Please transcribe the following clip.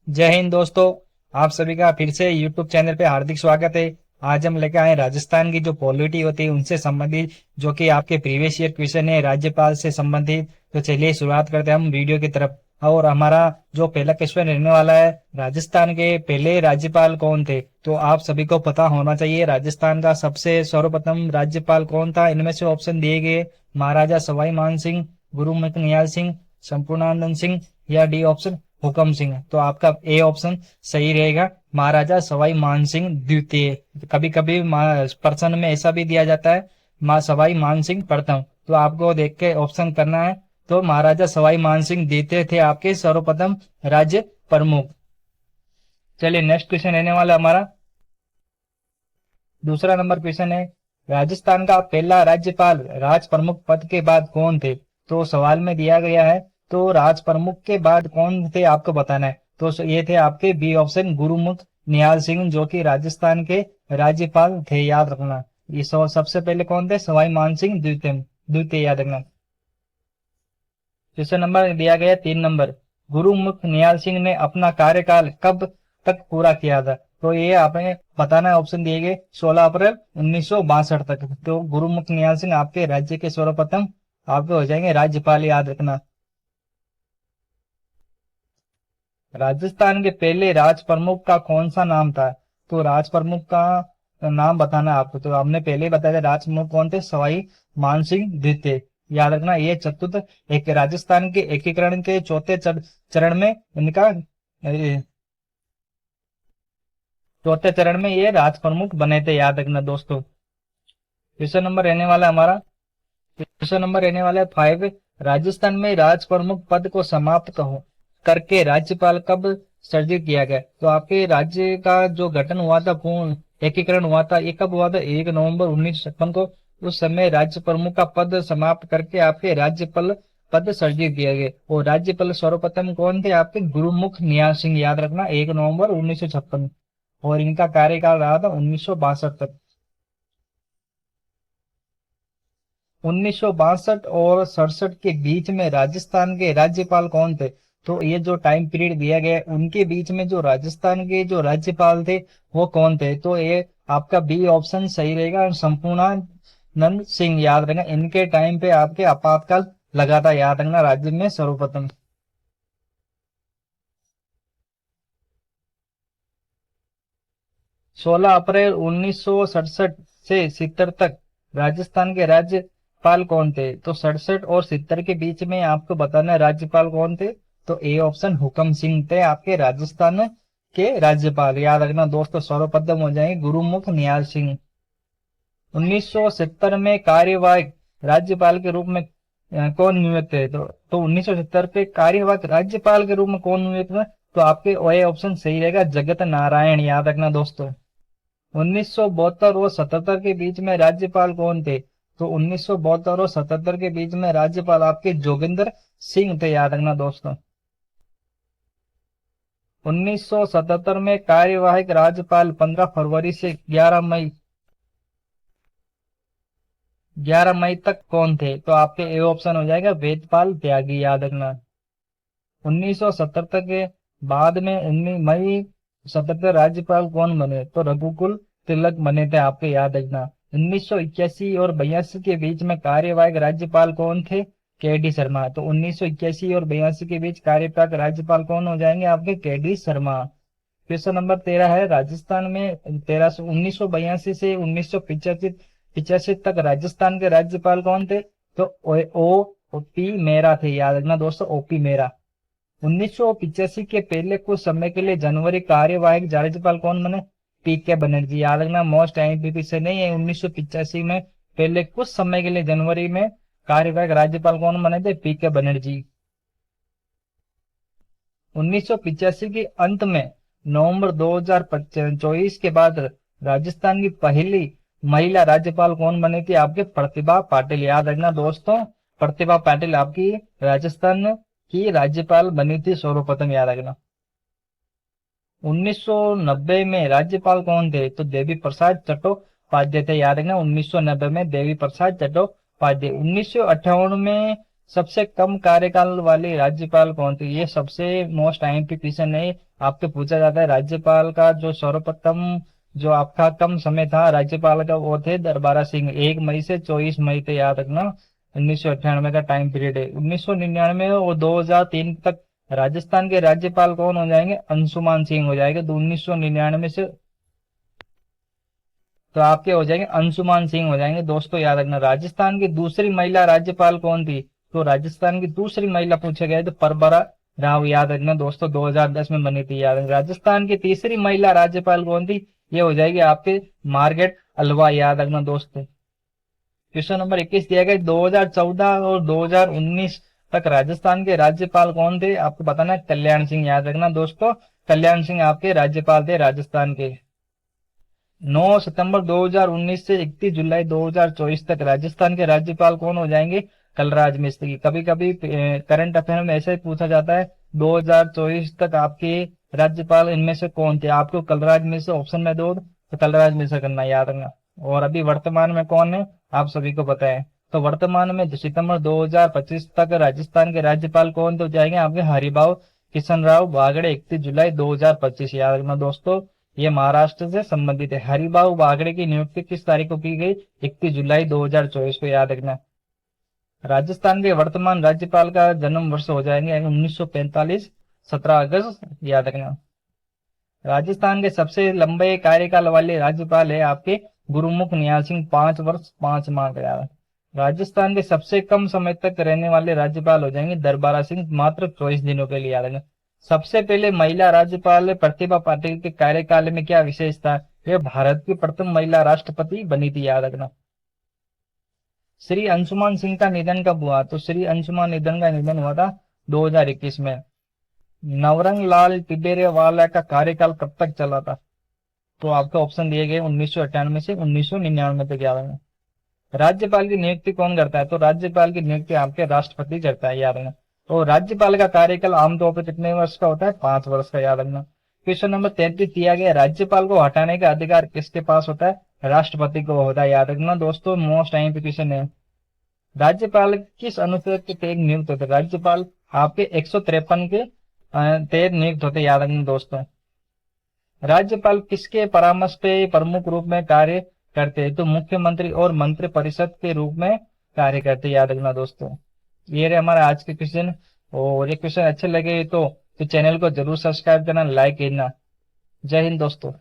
जय हिंद दोस्तों। आप सभी का फिर से YouTube चैनल पे हार्दिक स्वागत है। आज हम लेकर आए राजस्थान की जो पॉलिटी होती है उनसे संबंधित, जो कि आपके प्रीवियस ईयर क्वेश्चन है राज्यपाल से संबंधित। तो चलिए शुरुआत करते हैं हम वीडियो की तरफ। और हमारा जो पहला क्वेश्चन रहने वाला है, राजस्थान के पहले राज्यपाल कौन थे? तो आप सभी को पता होना चाहिए राजस्थान का सबसे सर्वप्रथम राज्यपाल कौन था। इनमें से ऑप्शन दिए गए महाराजा सवाई मान सिंह, गुरुमुख निहाल सिंह, संपूर्णानंद सिंह या डी ऑप्शन हुकम सिंह। तो आपका ए ऑप्शन सही रहेगा, महाराजा सवाई मानसिंह द्वितीय। कभी कभी प्रश्न में ऐसा भी दिया जाता है मां सवाई मानसिंह प्रथम, तो आपको देख के ऑप्शन करना है। तो महाराजा सवाई मानसिंह द्वितीय थे आपके सर्वप्रथम राज्य प्रमुख। चलिए नेक्स्ट क्वेश्चन रहने वाला हमारा दूसरा नंबर क्वेश्चन है, राजस्थान का पहला राज्यपाल राज प्रमुख पद के बाद कौन थे? तो सवाल में दिया गया है, तो राज प्रमुख के बाद कौन थे आपको बताना है। तो ये थे आपके बी ऑप्शन गुरुमुख निहाल सिंह, जो कि राजस्थान के राज्यपाल थे, याद रखना। ये सबसे पहले कौन थे? सवाई मान सिंह द्वितीय, द्वितीय याद रखना। क्वेश्चन नंबर दिया गया 3 नंबर, गुरुमुख निहाल सिंह ने अपना कार्यकाल कब तक पूरा किया था? तो ये आपने बताना है। ऑप्शन दिए गए 16 अप्रैल 1962 तक। तो गुरुमुख निहाल सिंह आपके राज्य के सर्वप्रथम आपके हो जाएंगे राज्यपाल, याद रखना। राजस्थान के पहले राज प्रमुख का कौन सा नाम था? तो राज प्रमुख का नाम बताना है आपको। तो हमने पहले ही बताया था राज प्रमुख कौन थे, सवाई मानसिंह द्वितीय, याद रखना। ये चतुर्थ एक राजस्थान के एकीकरण के चौथे चरण में इनका चौथे चरण में ये राज प्रमुख बने थे, याद रखना दोस्तों। क्वेश्चन नंबर रहने वाला है हमारा, क्वेश्चन नंबर रहने वाला है 5, राजस्थान में राज प्रमुख पद को समाप्त हो करके राज्यपाल कब सृजित किया गया? तो आपके राज्य का जो गठन हुआ था, पूर्ण एकीकरण हुआ था, ये कब हुआ था? 1 नवंबर 1956 को। उस समय राज्य प्रमुख का पद समाप्त करके आपके राज्यपाल पद सृजित किया गया। और राज्यपाल सर्वप्रथम कौन थे? आपके गुरुमुख निहाल सिंह, याद रखना, 1 नवंबर 1956। और इनका कार्यकाल रहा था 1962 तक। 1962 और 67 के बीच में राजस्थान के राज्यपाल कौन थे? तो ये जो टाइम पीरियड दिया गया है, उनके बीच में जो राजस्थान के जो राज्यपाल थे वो कौन थे? तो ये आपका बी ऑप्शन सही रहेगा, संपूर्णानंद सिंह, याद रखना। इनके टाइम पे आपके आपातकाल लगा था, याद रखना, राज्य में सर्वप्रथम। 16 अप्रैल 1967 से 70 तक राजस्थान के राज्यपाल कौन थे? तो 67 और 70 के बीच में आपको बताना है राज्यपाल कौन थे। तो ए ऑप्शन हुकम सिंह थे आपके राजस्थान के राज्यपाल, याद रखना दोस्तों। सर्वप्रथम हो जाएंगे गुरुमुख निहाल सिंह। 1970 में कार्यवाहक राज्यपाल के रूप में कौन नियुक्त थे? तो 1970 पे कार्यवाहक राज्यपाल के रूप में कौन नियुक्त हुआ? तो आपके ए ऑप्शन सही रहेगा, जगत नारायण, याद रखना दोस्तों। 1972 और 77 के बीच में राज्यपाल कौन थे? तो 1972 और 77 के बीच में राज्यपाल आपके जोगिंदर सिंह थे, याद रखना दोस्तों। 1977 में कार्यवाहक राज्यपाल 15 फरवरी से 11 मई तक कौन थे? तो आपके ए ऑप्शन हो जाएगा वेदपाल त्यागी, याद रखना। 1977 के बाद में 19 मई 77 राज्यपाल कौन बने? तो रघुकुल तिलक बने थे आपके, याद रखना। 1981 और 82 के बीच में कार्यवाहक राज्यपाल कौन थे? के डी शर्मा। तो 1981 और 82 के बीच कार्यपालक राज्यपाल कौन हो जाएंगे? आपके के डी शर्मा। क्वेश्चन नंबर 13 है, राजस्थान में 1982 से 1985 तक राजस्थान के राज्यपाल कौन थे? तो ओ पी मेहरा थे, याद रखना दोस्तों, ओपी मेहरा। 1985 के पहले कुछ समय के लिए जनवरी कार्यवाहक राज्यपाल कौन बने? पी के बनर्जी, याद रखना, मोस्ट आईएमपी से नहीं है। 1985 में पहले कुछ समय के लिए जनवरी में कार्यवाहक राज्यपाल कौन बने थे? पी के बनर्जी। 1985 के अंत में नवंबर 2024 के बाद राजस्थान की पहली महिला राज्यपाल कौन बनी थी? आपके प्रतिभा पाटिल, याद रखना दोस्तों, प्रतिभा पाटिल आपकी राजस्थान की राज्यपाल बनी थी सर्वप्रथम, याद रखना। 1990 में राज्यपाल कौन थे? तो देवी प्रसाद चट्टोपाध्याय थे, याद रखना। 1990 में देवी प्रसाद चट्टोपाध्याय। 1958 में सबसे कम कार्यकाल वाली राज्यपाल कौन थी? ये सबसे मोस्ट आईएमपी क्वेश्चन है। आपके पूछा जाता है राज्यपाल का जो सर्वप्रथम जो आपका कम समय था राज्यपाल का, वो थे दरबारा सिंह। 1 मई से 24 मई थे, याद रखना। 1998 का टाइम पीरियड है। 1999 और 2003 तक राजस्थान के राज्यपाल कौन हो जाएंगे? अंशुमान सिंह हो जाएंगे। तो 1999 से तो आपके हो जाएंगे अंशुमान सिंह हो जाएंगे। दोस्तों याद रखना। राजस्थान की दूसरी महिला राज्यपाल कौन थी? तो राजस्थान की दूसरी महिला पूछा गया है तो परबरा राव, याद रखना दोस्तों, 2010 में बनी थी, याद रखना। राजस्थान की तीसरी महिला राज्यपाल कौन थी? ये हो जाएगी आपके मार्गरेट अल्वा, याद रखना दोस्तों। क्वेश्चन नंबर 21 दिया गया 2014 और 2019 तक राजस्थान के राज्यपाल कौन थे? आपको बताना है कल्याण सिंह, याद रखना दोस्तों। कल्याण सिंह आपके राज्यपाल थे राजस्थान के। 9 सितंबर 2019 से 31 जुलाई 2024 तक राजस्थान के राज्यपाल कौन हो जाएंगे? कलराज मिस्त्री। कभी कभी करंट अफेयर में ऐसे ही पूछा जाता है 2024 तक आपके राज्यपाल इनमें से कौन थे? आपको कलराज मिश्र ऑप्शन में दो तो कलराज मिश्र करना, याद रखना। और अभी वर्तमान में कौन है आप सभी को पता है। तो वर्तमान में सितंबर 2025 तक राजस्थान के राज्यपाल कौन तो जाएंगे आपके? हरिभाऊ किशन राव बागड़े, 31 जुलाई 2025, याद रखना दोस्तों। ये महाराष्ट्र से संबंधित है। हरिभाऊ बागड़े की नियुक्ति किस तारीख को की गई? 31 जुलाई 2024 को, याद रखना। राजस्थान के वर्तमान राज्यपाल का जन्म वर्ष हो जाएंगे 1945, 17 अगस्त, याद रखना। राजस्थान के सबसे लंबे कार्यकाल वाले राज्यपाल है आपके गुरुमुख निहाल सिंह, 5 वर्ष 5 माह का, याद। राजस्थान के सबसे कम समय तक रहने वाले राज्यपाल हो जाएंगे दरबारा सिंह, मात्र 24 दिनों के लिए, याद रखना। सबसे पहले महिला राज्यपाल प्रतिभा पाटिल के कार्यकाल में क्या विशेष था? यह भारत की प्रथम महिला राष्ट्रपति बनी थी, याद रखना। श्री अंशुमान सिंह का निधन कब हुआ? तो श्री अंशुमान निधन का निधन हुआ था 2021 में। नवरंग लाल टिबेरेवाला का कार्यकाल कब तक चला था? तो आपको ऑप्शन दिए गए 1998 से 1999 तक, याद रखना। राज्यपाल की नियुक्ति कौन करता है? तो राज्यपाल की नियुक्ति आपके राष्ट्रपति करता है, याद रखना। तो राज्यपाल का कार्यकाल आमतौर पर कितने वर्ष का होता है? 5 वर्ष का, याद रखना। क्वेश्चन नंबर 33 दिया गया राज्यपाल को हटाने का अधिकार किसके पास होता है? राष्ट्रपति को होता है, याद रखना दोस्तों। मोस्ट टाइम क्वेश्चन है। राज्यपाल किस अनुच्छेद के तहत नियुक्त होते हैं? राज्यपाल आपके 153 के तहत नियुक्त होते, याद रखना दोस्तों। राज्यपाल किसके परामर्श पे प्रमुख रूप में कार्य करते हैं? तो मुख्यमंत्री और मंत्री परिषद के रूप में कार्य करते, याद रखना दोस्तों। ये रहे हमारा आज के क्वेश्चन। और ये क्वेश्चन अच्छे लगे तो चैनल को जरूर सब्सक्राइब करना, लाइक करना। जय हिंद दोस्तों।